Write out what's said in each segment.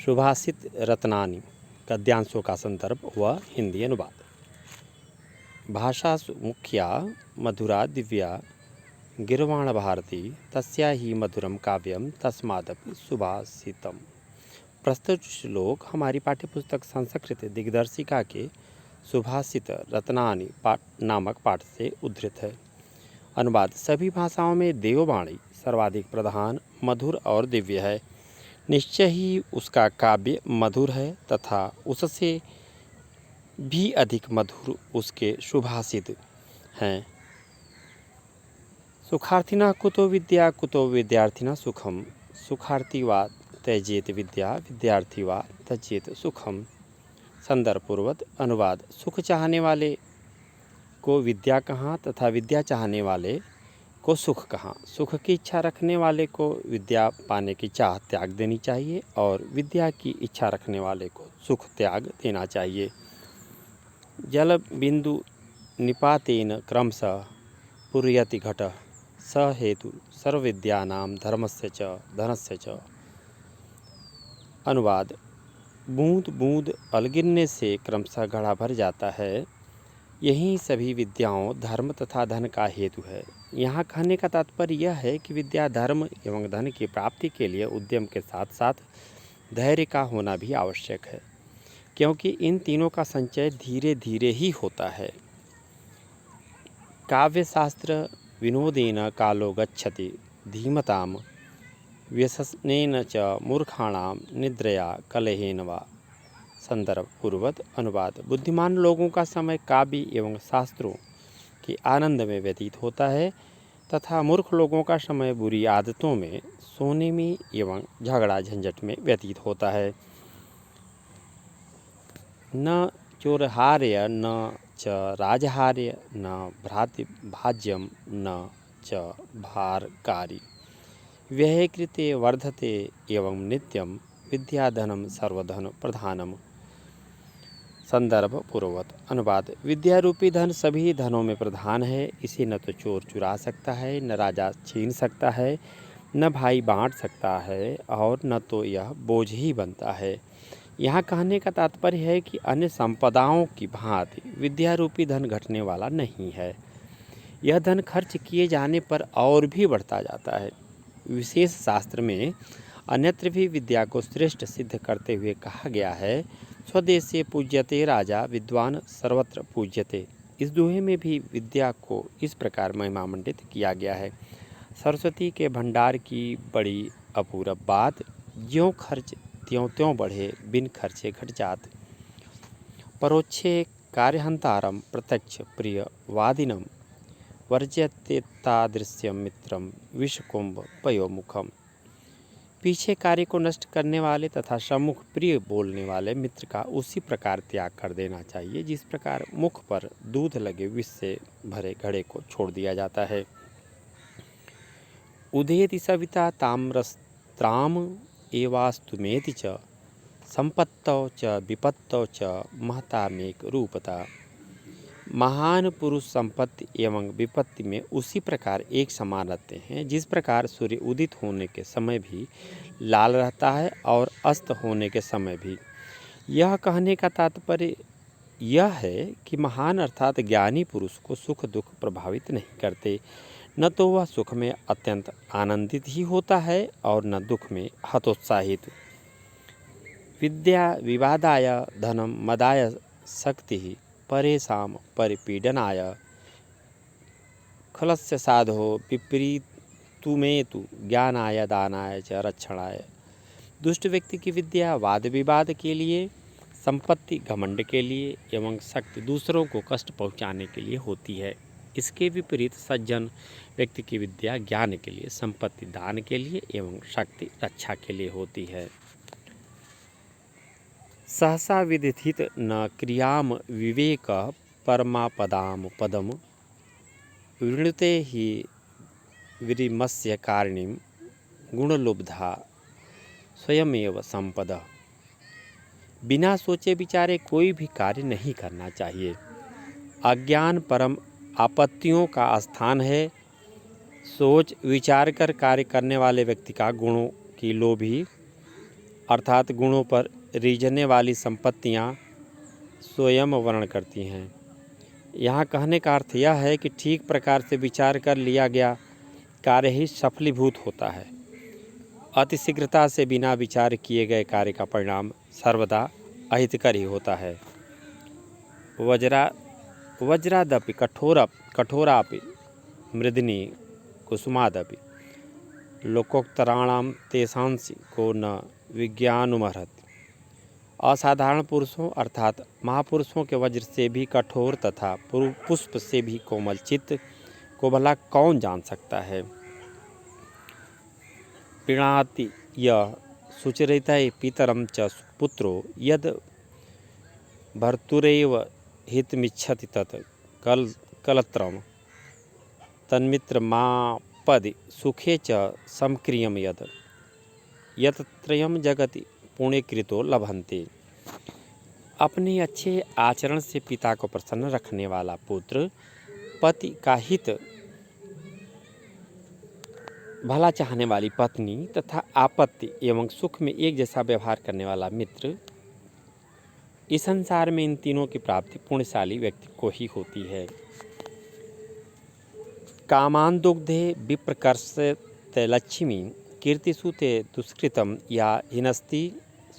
सुभाषित रत्नानि गद्यांशों का संदर्भ व हिंदी अनुवाद। भाषा मुख्या मधुरा दिव्या गिर्वाण भारती तस्या ही मधुरम काव्यम तस्मादपि सुभाषितम। प्रस्तुत श्लोक हमारी पाठ्यपुस्तक संस्कृत दिग्दर्शिका के सुभाषित रत्नानि नामक पाठ से उद्धृत है। अनुवाद। सभी भाषाओं में देववाणी सर्वाधिक प्रधान, मधुर और दिव्य है। निश्चय ही उसका काव्य मधुर है तथा उससे भी अधिक मधुर उसके सुभाषित हैं। सुखार्थिना कुतो विद्या कुतो विद्यार्थिना सुखम। सुखार्थी वा त्यजेत विद्या विद्यार्थी वा त्यजेत सुखम। संदर्भ पूर्वक अनुवाद। सुख चाहने वाले को विद्या कहाँ तथा विद्या चाहने वाले को सुख कहाँ। सुख की इच्छा रखने वाले को विद्या पाने की चाह त्याग देनी चाहिए और विद्या की इच्छा रखने वाले को सुख त्याग देना चाहिए। जल बिंदु निपातेन क्रमशः पूरयति घटः स हेतु सर्वविद्यानां धर्मस्य च धनस्य च। अनुवाद। बूंद बूंद अलगिरने से क्रमशः घड़ा भर जाता है, यही सभी विद्याओं धर्म तथा धन का हेतु है। यहाँ कहने का तात्पर्य यह है कि विद्या धर्म एवं धन की प्राप्ति के लिए उद्यम के साथ साथ धैर्य का होना भी आवश्यक है, क्योंकि इन तीनों का संचय धीरे धीरे ही होता है। काव्यशास्त्र विनोदेन कालो गच्छति धीमताम व्यसनेन च मूर्खाणाम निद्रया कलहेन वा। संदर्भ पूर्वक अनुवाद। बुद्धिमान लोगों का समय काव्य एवं शास्त्रों के आनंद में व्यतीत होता है तथा मूर्ख लोगों का समय बुरी आदतों में, सोने में एवं झगड़ा झंझट में व्यतीत होता है। न चोरहार्य न च राजहार्य न भ्रातृभाज्यम न च भारकारी व्ययकृते वर्धते एवं नित्यम विद्याधनम सर्वधन प्रधानम। संदर्भ पूर्वक अनुवाद। विद्या रूपी धन सभी धनों में प्रधान है। इसे न तो चोर चुरा सकता है, न राजा छीन सकता है, न भाई बांट सकता है और न तो यह बोझ ही बनता है। यहाँ कहने का तात्पर्य है कि अन्य संपदाओं की भांति विद्या रूपी धन घटने वाला नहीं है। यह धन खर्च किए जाने पर और भी बढ़ता जाता है। विशेष शास्त्र में अन्यत्र भी विद्या को श्रेष्ठ सिद्ध करते हुए कहा गया है, स्वदेशे पूज्यते राजा विद्वान सर्वत्र पूज्यते। इस दोहे में भी विद्या को इस प्रकार महिमामंडित किया गया है। सरस्वती के भंडार की बड़ी अपूरब बात, ज्यों खर्च त्यों त्यों बढ़े, बिन खर्चे घट जात। परोक्षे कार्यहंतारम प्रत्यक्ष प्रिय वादिनम वर्जयतेतादृश्यम मित्रम विषकुंभ पयोमुखम। पीछे कार्य को नष्ट करने वाले तथा सम्मुख प्रिय बोलने वाले मित्र का उसी प्रकार त्याग कर देना चाहिए जिस प्रकार मुख पर दूध लगे विष से भरे घड़े को छोड़ दिया जाता है। उदेति सविता ताम्रस्त्राम एवास्तुमेति च संपत्तौ च विपत्तौ च महतामेक रूपता। महान पुरुष संपत्ति एवं विपत्ति में उसी प्रकार एक समान रहते हैं जिस प्रकार सूर्य उदित होने के समय भी लाल रहता है और अस्त होने के समय भी। यह कहने का तात्पर्य यह है कि महान अर्थात ज्ञानी पुरुष को सुख दुख प्रभावित नहीं करते, न तो वह सुख में अत्यंत आनंदित ही होता है और न दुख में हतोत्साहित। विद्या विवादाय धनम मदाय शक्ति परेशाम परिपीडनाय खलस्य साधो विपरीतुमेतु ज्ञानाय दानाय च रक्षणाय। दुष्ट व्यक्ति की विद्या वाद विवाद के लिए, संपत्ति घमंड के लिए एवं शक्ति दूसरों को कष्ट पहुँचाने के लिए होती है। इसके विपरीत सज्जन व्यक्ति की विद्या ज्ञान के लिए, संपत्ति दान के लिए एवं शक्ति रक्षा के लिए होती है। सहसा विदिथित न क्रियाम विवेक परमापदाम पदम वृणुते ही विरिमस्य कारणीम गुणलुब्धा स्वयमेव संपद। बिना सोचे विचारे कोई भी कार्य नहीं करना चाहिए। अज्ञान परम आपत्तियों का स्थान है। सोच विचार कर कार्य करने वाले व्यक्ति का गुणों की लोभी अर्थात गुणों पर रीझने वाली संपत्तियाँ स्वयं वर्णन करती हैं। यहाँ कहने का अर्थ यह है कि ठीक प्रकार से विचार कर लिया गया कार्य ही सफलीभूत होता है। अति शीघ्रता से बिना विचार किए गए कार्य का परिणाम सर्वदा अहितकर ही होता है। वज्रादपि कठोरापि मृदिनी कुसुमादपि लोकोक्तराणां तेषांसि को न विज्ञानुमर्हति। असाधारण पुरुषों अर्थात महापुरुषों के वज्र से भी कठोर तथा पुष्प से भी कोमल चित्त को भला कौन जान सकता है। प्रीणाति यः सुचरितये पितरं च पुत्रो यद भर्तुरेव हितमिच्छति तत् कलत्रं तन्मित्रमापदि सुखे च समक्रियं यतत्रयं जगति पुण्यकृतो लभन्ते। अपने अच्छे आचरण से पिता को प्रसन्न रखने वाला पुत्र, पति का हित भला चाहने वाली पत्नी तथा आपत्ति एवं सुख में एक जैसा व्यवहार करने वाला मित्र, इस संसार में इन तीनों की प्राप्ति पुण्यशाली व्यक्ति को ही होती है। कामान दुग्धे विप्रकर्षते लक्ष्मी कीर्तिषु ते दुष्कृतं या हिनस्ति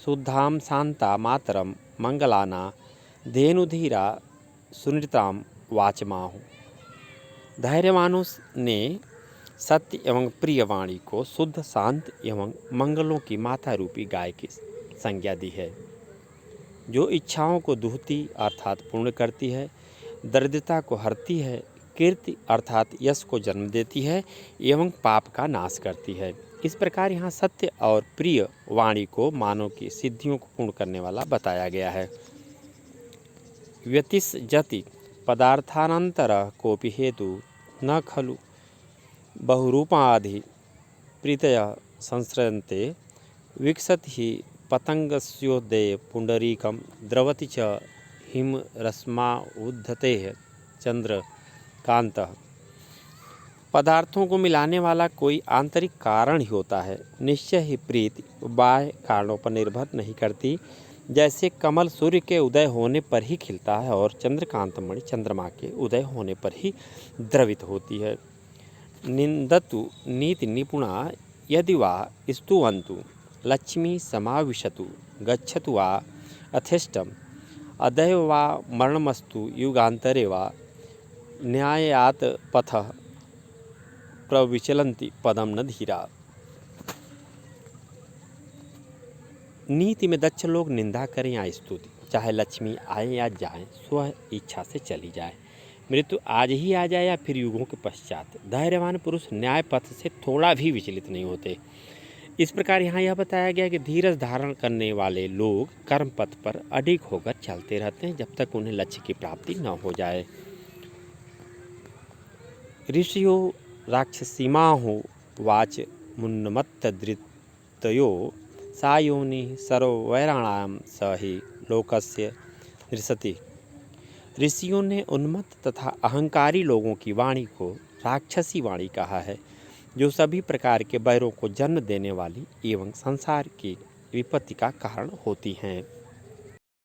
शुद्धां शांता मातरम मंगलाना धेनुधीरा सुनृतां वाचमाहु। धैर्यवानों ने सत्य एवं प्रिय वाणी को शुद्ध शांत एवं मंगलों की माता रूपी गाय की संज्ञा दी है, जो इच्छाओं को दूहती अर्थात पूर्ण करती है, दरिद्रता को हरती है, कीर्ति अर्थात यश को जन्म देती है एवं पाप का नाश करती है। इस प्रकार यहाँ सत्य और प्रिय वाणी को मानव की सिद्धियों को पूर्ण करने वाला बताया गया है। व्यतिसजति पदार्थानंतर कोपि हेतु न खलु बहुरूपादि प्रीतय संस्रयन्ते विकसति ही पतंगस्योदये पुंडरीकं द्रवति च हिमरश्मा उद्धते चंद्रकांतः। पदार्थों को मिलाने वाला कोई आंतरिक कारण ही होता है। निश्चय ही प्रीति बाह्य कारणों पर निर्भर नहीं करती। जैसे कमल सूर्य के उदय होने पर ही खिलता है और चंद्रकांतमणि चंद्रमा के उदय होने पर ही द्रवित होती है। निंदतु नीति निपुणा यदि वा स्तुवन्तु लक्ष्मी समाविशतु गच्छतु वा अथेष्टम अदैव वा मरणमस्तु युगांतरे वा न्यायात पथः प्रविचलन्ति पदम न धीरा। नीति में दक्ष लोग निंदा करें या स्तुति, चाहे लक्ष्मी आए या जाए, स्व इच्छा से चली जाए, मृत्यु आज ही आ जाए या फिर युगों के पश्चात, धैर्यवान पुरुष न्याय पथ से थोड़ा भी विचलित नहीं होते। इस प्रकार यहाँ यह बताया गया कि धीरज धारण करने वाले लोग कर्म पथ पर अडिग होकर चलते रहते हैं जब तक उन्हें लक्ष्य की प्राप्ति न हो जाए। ऋषियो राक्षसीमाहो वाच मुन्नमत्तदृतयो सा योनि सर्ववैराणां स ही लोकस्य नृसति। ऋषियों ने उन्मत्त तथा अहंकारी लोगों की वाणी को राक्षसी वाणी कहा है, जो सभी प्रकार के बैरों को जन्म देने वाली एवं संसार की विपत्ति का कारण होती हैं।